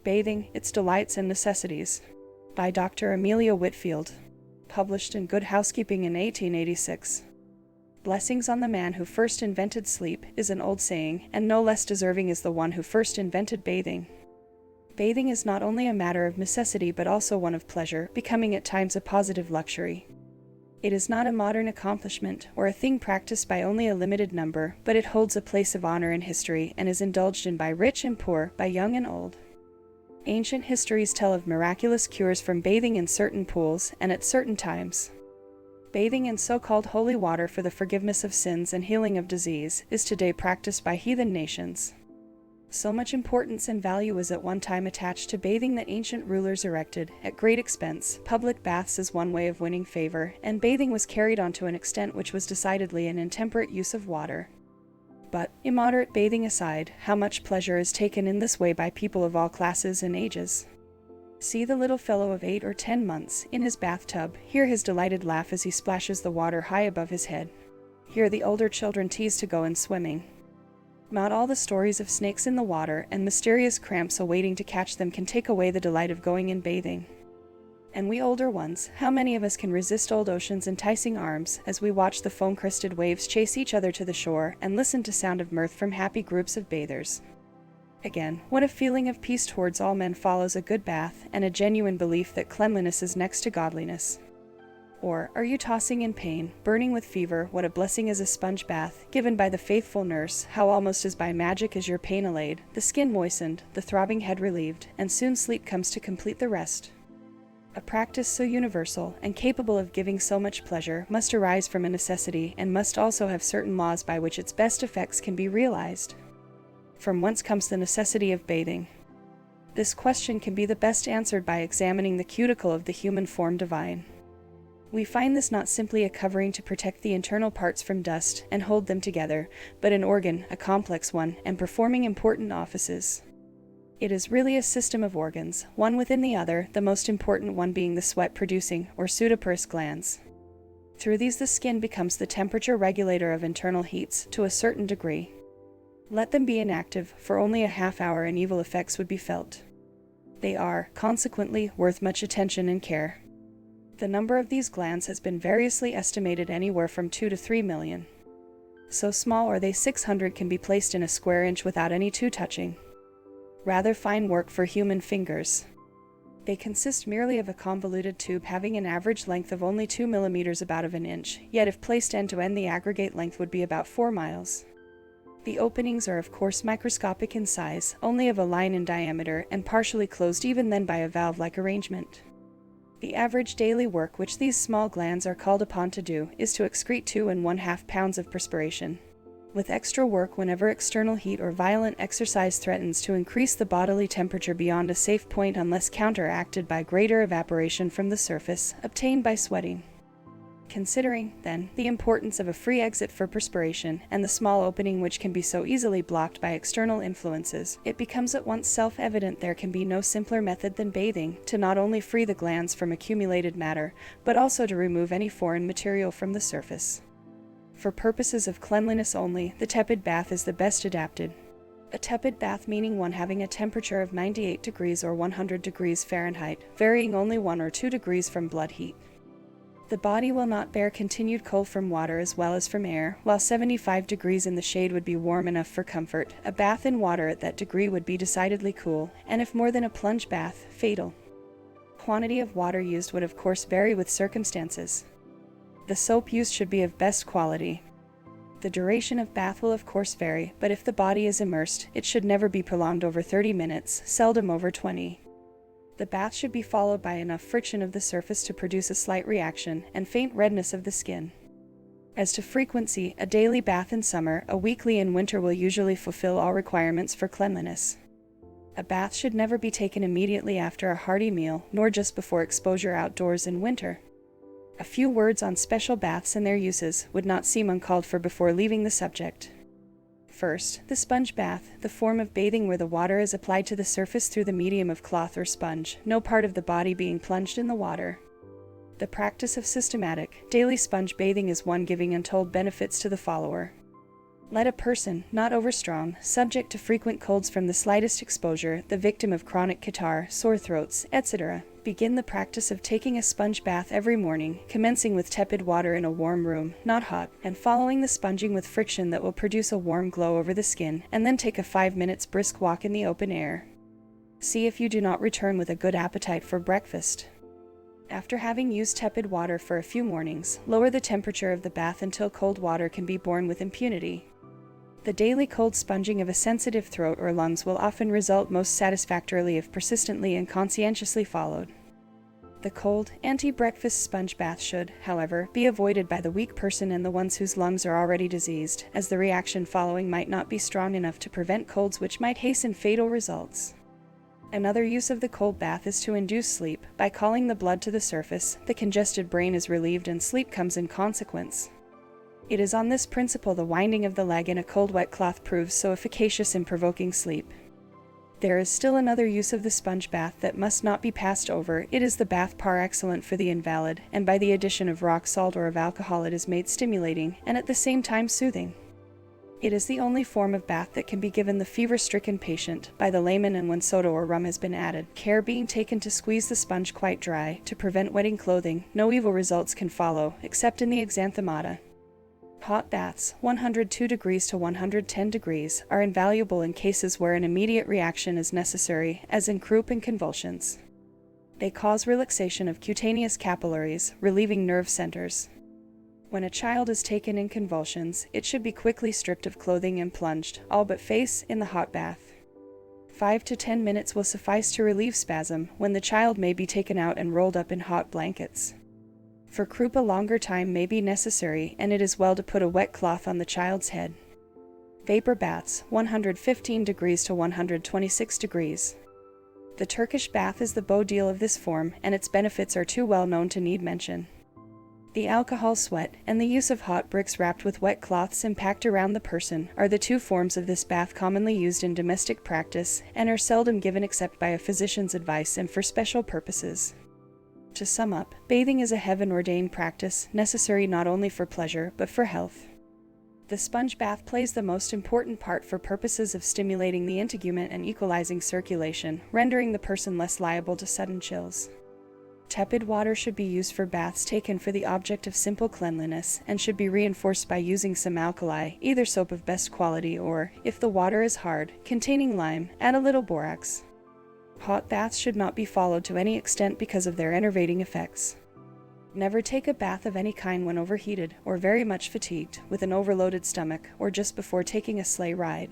Bathing, Its Delights and Necessities, by Doctor Amelia Whitfield, published in Good Housekeeping in 1886. Blessings on the man who first invented sleep is an old saying, and no less deserving is the one who first invented bathing. Bathing is not only a matter of necessity but also one of pleasure, becoming at times a positive luxury. It is not a modern accomplishment, or a thing practiced by only a limited number, but it holds a place of honor in history and is indulged in by rich and poor, by young and old. Ancient histories tell of miraculous cures from bathing in certain pools and at certain times. Bathing in so-called holy water for the forgiveness of sins and healing of disease is today practiced by heathen nations. So much importance and value was at one time attached to bathing that ancient rulers erected, at great expense, public baths as one way of winning favor, and bathing was carried on to an extent which was decidedly an intemperate use of water. But, immoderate bathing aside, how much pleasure is taken in this way by people of all classes and ages. See the little fellow of 8 or 10 months, in his bathtub, hear his delighted laugh as he splashes the water high above his head. Hear the older children tease to go in swimming. Not all the stories of snakes in the water and mysterious cramps awaiting to catch them can take away the delight of going in bathing. And we older ones, how many of us can resist old ocean's enticing arms as we watch the foam-crested waves chase each other to the shore and listen to sound of mirth from happy groups of bathers? Again, what a feeling of peace towards all men follows a good bath and a genuine belief that cleanliness is next to godliness. Or, are you tossing in pain, burning with fever, what a blessing is a sponge bath, given by the faithful nurse, how almost as by magic is your pain allayed, the skin moistened, the throbbing head relieved, and soon sleep comes to complete the rest. A practice so universal, and capable of giving so much pleasure, must arise from a necessity, and must also have certain laws by which its best effects can be realized. From whence comes the necessity of bathing? This question can be the best answered by examining the cuticle of the human form divine. We find this not simply a covering to protect the internal parts from dust and hold them together, but an organ, a complex one, and performing important offices. It is really a system of organs, one within the other, the most important one being the sweat-producing, or sudoporous glands. Through these the skin becomes the temperature regulator of internal heats, to a certain degree. Let them be inactive, for only a half hour and evil effects would be felt. They are, consequently, worth much attention and care. The number of these glands has been variously estimated anywhere from 2 to 3 million. So small are they 600 can be placed in a square inch without any two touching. Rather fine work for human fingers. They consist merely of a convoluted tube having an average length of only 2 millimeters, about of an inch, yet if placed end to end the aggregate length would be about 4 miles. The openings are of course microscopic in size, only of a line in diameter, and partially closed even then by a valve-like arrangement. The average daily work which these small glands are called upon to do is to excrete 2½ pounds of perspiration, with extra work whenever external heat or violent exercise threatens to increase the bodily temperature beyond a safe point unless counteracted by greater evaporation from the surface, obtained by sweating. Considering, then, the importance of a free exit for perspiration, and the small opening which can be so easily blocked by external influences, it becomes at once self-evident there can be no simpler method than bathing, to not only free the glands from accumulated matter, but also to remove any foreign material from the surface. For purposes of cleanliness only, the tepid bath is the best adapted. A tepid bath meaning one having a temperature of 98 degrees or 100 degrees Fahrenheit, varying only 1 or 2 degrees from blood heat. The body will not bear continued cold from water as well as from air, while 75 degrees in the shade would be warm enough for comfort. A bath in water at that degree would be decidedly cool, and if more than a plunge bath, fatal. Quantity of water used would of course vary with circumstances. The soap used should be of best quality. The duration of bath will of course vary, but if the body is immersed, it should never be prolonged over 30 minutes, seldom over 20. The bath should be followed by enough friction of the surface to produce a slight reaction, and faint redness of the skin. As to frequency, a daily bath in summer, a weekly in winter will usually fulfill all requirements for cleanliness. A bath should never be taken immediately after a hearty meal, nor just before exposure outdoors in winter. A few words on special baths and their uses would not seem uncalled for before leaving the subject. First, the sponge bath, the form of bathing where the water is applied to the surface through the medium of cloth or sponge, no part of the body being plunged in the water. The practice of systematic, daily sponge bathing is one giving untold benefits to the follower. Let a person, not overstrong, subject to frequent colds from the slightest exposure, the victim of chronic catarrh, sore throats, etc., begin the practice of taking a sponge bath every morning, commencing with tepid water in a warm room, not hot, and following the sponging with friction that will produce a warm glow over the skin, and then take a 5 minutes brisk walk in the open air. See if you do not return with a good appetite for breakfast. After having used tepid water for a few mornings, lower the temperature of the bath until cold water can be borne with impunity. The daily cold sponging of a sensitive throat or lungs will often result most satisfactorily if persistently and conscientiously followed. The cold, anti-breakfast sponge bath should, however, be avoided by the weak person and the ones whose lungs are already diseased, as the reaction following might not be strong enough to prevent colds which might hasten fatal results. Another use of the cold bath is to induce sleep. By calling the blood to the surface, the congested brain is relieved and sleep comes in consequence. It is on this principle the winding of the leg in a cold wet cloth proves so efficacious in provoking sleep. There is still another use of the sponge bath that must not be passed over. It is the bath par excellent for the invalid, and by the addition of rock salt or of alcohol it is made stimulating, and at the same time soothing. It is the only form of bath that can be given the fever-stricken patient by the layman, and when soda or rum has been added, care being taken to squeeze the sponge quite dry, to prevent wetting clothing, no evil results can follow, except in the exanthemata. Hot baths, 102 degrees to 110 degrees, are invaluable in cases where an immediate reaction is necessary, as in croup and convulsions. They cause relaxation of cutaneous capillaries, relieving nerve centers. When a child is taken in convulsions, it should be quickly stripped of clothing and plunged, all but face, in the hot bath. 5 to 10 minutes will suffice to relieve spasm, when the child may be taken out and rolled up in hot blankets. For croup a longer time may be necessary, and it is well to put a wet cloth on the child's head. Vapor baths, 115 degrees to 126 degrees. The Turkish bath is the beau deal of this form, and its benefits are too well known to need mention. The alcohol sweat, and the use of hot bricks wrapped with wet cloths and packed around the person, are the two forms of this bath commonly used in domestic practice, and are seldom given except by a physician's advice and for special purposes. To sum up, bathing is a heaven-ordained practice, necessary not only for pleasure, but for health. The sponge bath plays the most important part for purposes of stimulating the integument and equalizing circulation, rendering the person less liable to sudden chills. Tepid water should be used for baths taken for the object of simple cleanliness, and should be reinforced by using some alkali, either soap of best quality or, if the water is hard, containing lime, add a little borax. Hot baths should not be followed to any extent because of their enervating effects. Never take a bath of any kind when overheated, or very much fatigued, with an overloaded stomach, or just before taking a sleigh ride.